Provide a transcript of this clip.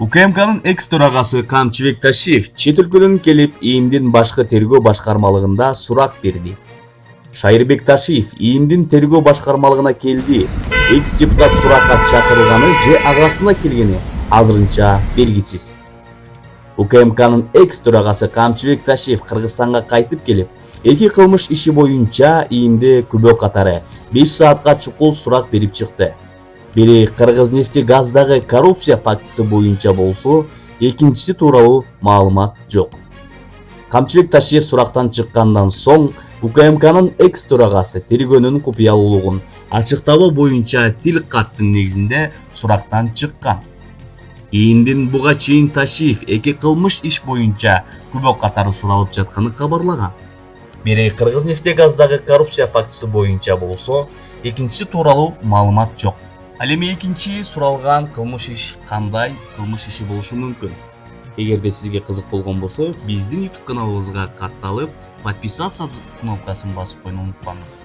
УКМКнын экс төрагасы Камчыбек Ташиев чет өлкөдөн келип, ИИМдин башкы тергөө башкармалыгында сурак берди. Шайырбек Ташиев ИИМдин тергөө башкармалыгына келди. Экс депутат суракка чакырылганы же агасына келгени азырынча белгисиз. УКМКнын экс төрагасы Камчыбек Ташиев Кыргызстанга кайтып келип, эки кылмыш иши боюнча ИИМде күбө катары 5 саатка чукул сурак берип чыкты. Бири Кыргызнефтегаздагы коррупция фактысы боюнча болсо, экинчиси тууралуу маалымат жок. Камчыбек Ташиев сурактан чыккандан соң УКМКнын экс төрагасы тергөөнүн купуялуулугун ачыктабоо боюнча тил каттын негизинде сурактан чыккан. ИИМдин буга чейин Ташиев эки кылмыш иш боюнча күбө катары суралып жатканын кабарлаган. Бири Кыргызнефтегаздагы коррупция фактысы боюнча болсо, экинчиси тууралуу маалымат жок. Ал эми экинчи суралган кылмыш иш кандай кылмыш иши болушу мүмкүн? Эгерде сизге кызык болгон болсо, биздин YouTube каналыбызга катталып, подписаться кнопкасын басып коюуну унутпаңыз.